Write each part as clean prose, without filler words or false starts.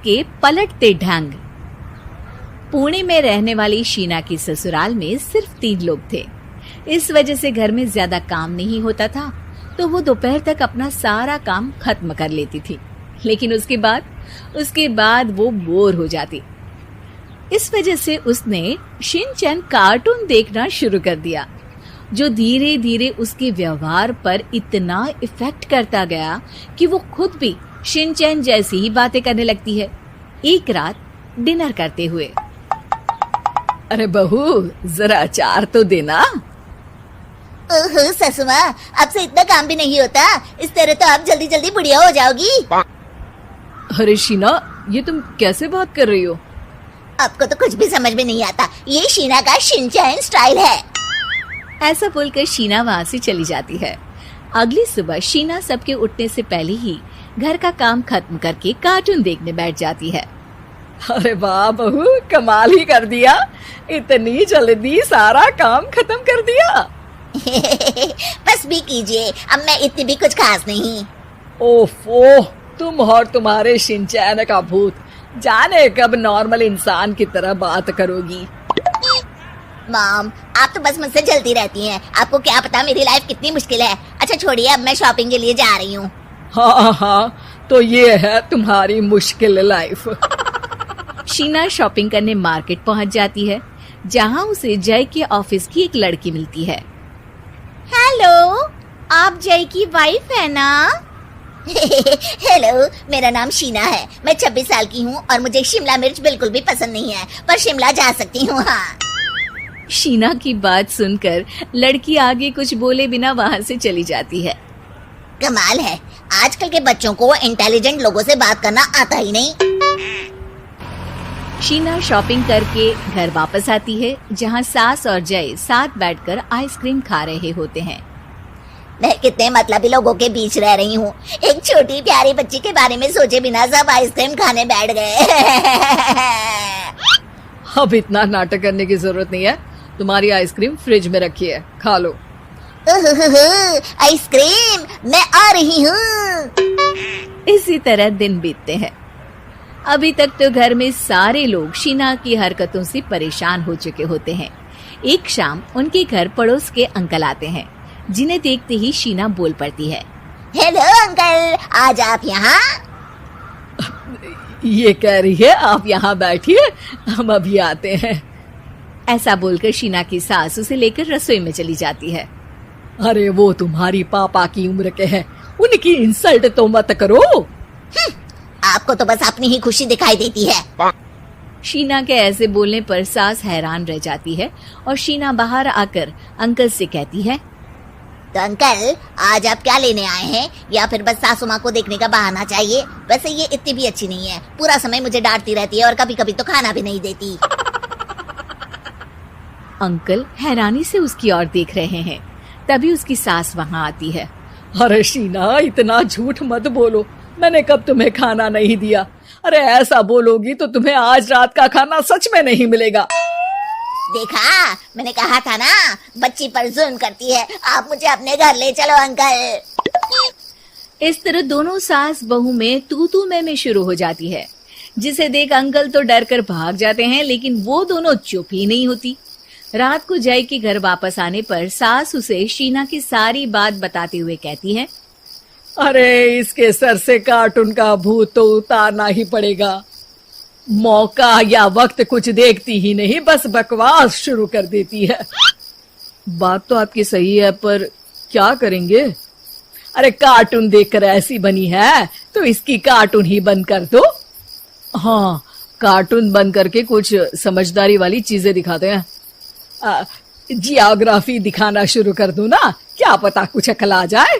के पलटते ढंग। पुणे में रहने वाली शीना की ससुराल में सिर्फ 3 लोग थे। इस वजह से घर में ज्यादा काम नहीं होता था, तो वो दोपहर तक अपना सारा काम खत्म कर लेती थी। लेकिन उसके बाद वो बोर हो जाती। इस वजह से उसने शिनचैन कार्टून देखना शुरू कर दिया, जो धीरे धीरे उसके व्यवहार पर इतना इफेक्ट करता गया कि वो खुद भी शिनचैन जैसी ही बातें करने लगती है। एक रात डिनर करते हुए, अरे बहू, जरा अचार तो देना। ओहो ससु माँ, आपसे इतना काम भी नहीं होता। इस तरह तो आप जल्दी जल्दी बुढ़िया हो जाओगी। अरे शीना, ये तुम कैसे बात कर रही हो? आपको तो कुछ भी समझ में नहीं आता। ये शीना का शिनचैन स्टाइल है। ऐसा बोलकर शीना वहाँ से चली जाती है। अगली सुबह शीना सबके उठने से पहले ही घर का काम खत्म करके कार्टून देखने बैठ जाती है। अरे वाह बहू, कमाल ही कर दिया। इतनी जल्दी सारा काम खत्म कर दिया। बस भी कीजिए, अब मैं इतनी भी कुछ खास नहीं। ओफो, तुम और तुम्हारे शिनचैन का भूत, जाने कब नॉर्मल इंसान की तरह बात करोगी। मॉम, आप तो बस मुझसे जलती रहती हैं। आपको क्या पता मेरी लाइफ कितनी मुश्किल है। अच्छा छोड़िए, अब मैं शॉपिंग के लिए जा रही हूँ। हाँ, तो ये है तुम्हारी मुश्किल लाइफ। शीना शॉपिंग करने मार्केट पहुँच जाती है, जहाँ उसे जय के ऑफिस की एक लड़की मिलती है। हेलो, आप जय की वाइफ है ना? हेलो, मेरा नाम शीना है। मैं 26 साल की हूँ और मुझे शिमला मिर्च बिल्कुल भी पसंद नहीं है, पर शिमला जा सकती हूँ। हाँ। शीना की बात सुनकर लड़की आगे कुछ बोले बिना वहाँ से चली जाती है। कमाल है, आजकल के बच्चों को इंटेलिजेंट लोगों से बात करना आता ही नहीं। शीना शॉपिंग करके घर वापस आती है, जहाँ सास और जय साथ बैठकर आइसक्रीम खा रहे होते हैं। मैं कितने मतलबी लोगों के बीच रह रही हूँ। एक छोटी प्यारी बच्ची के बारे में सोचे बिना सब आइसक्रीम खाने बैठ गए। अब इतना नाटक करने की जरूरत नहीं है। तुम्हारी आइसक्रीम फ्रिज में रखी है, खा लो। आइसक्रीम, मैं आ रही हूँ। इसी तरह दिन बीतते हैं। अभी तक तो घर में सारे लोग शीना की हरकतों से परेशान हो चुके होते हैं। एक शाम उनके घर पड़ोस के अंकल आते हैं, जिन्हें देखते ही शीना बोल पड़ती है। हेलो अंकल, आज आप यहाँ? ये कह रही है आप यहाँ बैठिए, हम अभी आते हैं। ऐसा बोलकर शीना की सास उसे लेकर रसोई में चली जाती है। अरे वो तुम्हारी पापा की उम्र के हैं, उनकी इंसल्ट तो मत करो। आपको तो बस अपनी ही खुशी दिखाई देती है। शीना के ऐसे बोलने पर सास हैरान रह जाती है और शीना बाहर आकर अंकल से कहती है, तो अंकल, आज आप क्या लेने आए हैं? या फिर बस सासू माँ को देखने का बहाना चाहिए? वैसे ये इतनी भी अच्छी नहीं है, पूरा समय मुझे डांटती रहती है और कभी कभी तो खाना भी नहीं देती। अंकल हैरानी से उसकी ओर देख रहे हैं। तभी उसकी सास वहाँ आती है। अरे शीना, इतना झूठ मत बोलो, मैंने कब तुम्हें खाना नहीं दिया? अरे ऐसा बोलोगी तो तुम्हें आज रात का खाना सच में नहीं मिलेगा। देखा, मैंने कहा था ना, बच्ची पर जुल्म करती है। आप मुझे अपने घर ले चलो अंकल। इस तरह दोनों सास बहू में तू तू मैं शुरू हो जाती है, जिसे देख अंकल तो डर कर भाग जाते हैं, लेकिन वो दोनों चुप ही नहीं होती। रात को जय के घर वापस आने पर सास उसे शीना की सारी बात बताते हुए कहती है, अरे इसके सर से कार्टून का भूत तो उतारना ही पड़ेगा। मौका या वक्त कुछ देखती ही नहीं, बस बकवास शुरू कर देती है। बात तो आपकी सही है, पर क्या करेंगे? अरे कार्टून देखकर ऐसी बनी है तो इसकी कार्टून ही बंद कर दो। हाँ, कार्टून बंद करके कुछ समझदारी वाली चीजें दिखाते हैं। जियोग्राफी दिखाना शुरू कर दूं ना, क्या पता कुछ अकल आ जाए।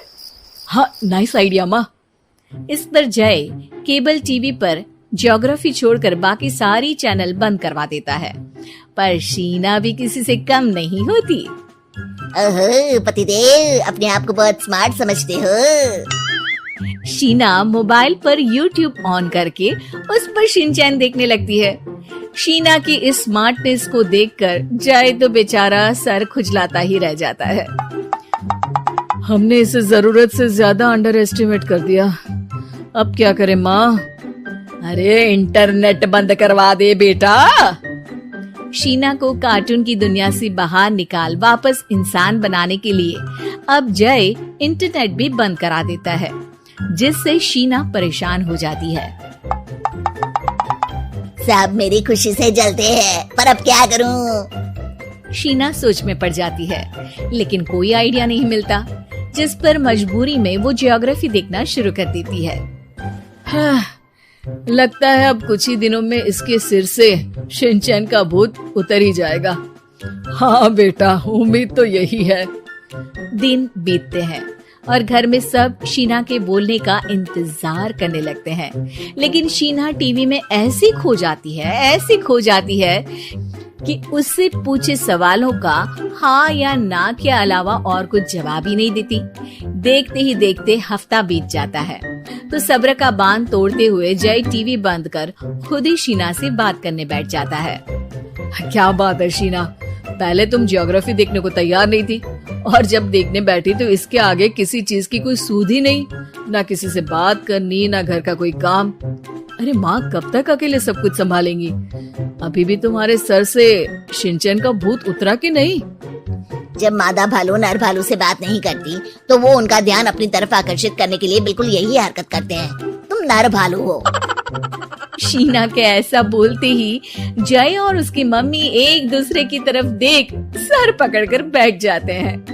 हाँ, नाइस आइडिया माँ। इस पर जय केबल टीवी पर ज्योग्राफी छोड़कर बाकी सारी चैनल बंद करवा देता है, पर शीना भी किसी से कम नहीं होती। ओहो पतिदेव, अपने आप को बहुत स्मार्ट समझते हो। शीना मोबाइल पर YouTube ऑन करके उस पर शिनचैन देखने लगती है। शीना की इस स्मार्टनेस को देखकर जय तो बेचारा सर खुजलाता ही रह जाता है। हमने इसे जरूरत से ज्यादा अंडर एस्टिमेट कर दिया, अब क्या करें माँ? अरे इंटरनेट बंद करवा दे बेटा। शीना को कार्टून की दुनिया से बाहर निकाल वापस इंसान बनाने के लिए अब जय इंटरनेट भी बंद करा देता है, जिससे शीना परेशान हो जाती है। सब मेरी खुशी से जलते हैं, पर अब क्या करूं? शीना सोच में पड़ जाती है, लेकिन कोई आइडिया नहीं मिलता, जिस पर मजबूरी में वो ज्योग्राफी देखना शुरू कर देती है। लगता है अब कुछ ही दिनों में इसके सिर से शिनचैन का भूत उतर ही जाएगा। हाँ बेटा, उम्मीद तो यही है। दिन बीतते हैं और घर में सब शीना के बोलने का इंतजार करने लगते हैं, लेकिन शीना टीवी में ऐसी खो जाती है कि उससे पूछे सवालों का हाँ या ना के अलावा और कुछ जवाब ही नहीं देती। देखते ही देखते हफ्ता बीत जाता है, तो सब्र का बांध तोड़ते हुए जय टीवी बंद कर खुद ही शीना से बात करने बैठ जाता है। क्या बात है शीना, पहले तुम ज्योग्राफी देखने को तैयार नहीं थी, और जब देखने बैठी तो इसके आगे किसी चीज की कोई सूध ही नहीं, ना किसी से बात करनी, ना घर का कोई काम। अरे माँ कब तक अकेले सब कुछ संभालेंगी? अभी भी तुम्हारे सर से शिनचैन का भूत उतरा कि नहीं? जब मादा भालू नर भालू से बात नहीं करती, तो वो उनका ध्यान अपनी तरफ आकर्षित करने के लिए बिल्कुल यही हरकत करते हैं। तुम नर भालू हो। शीना के ऐसा बोलते ही जय और उसकी मम्मी एक दूसरे की तरफ देख सर पकड़कर बैठ जाते हैं।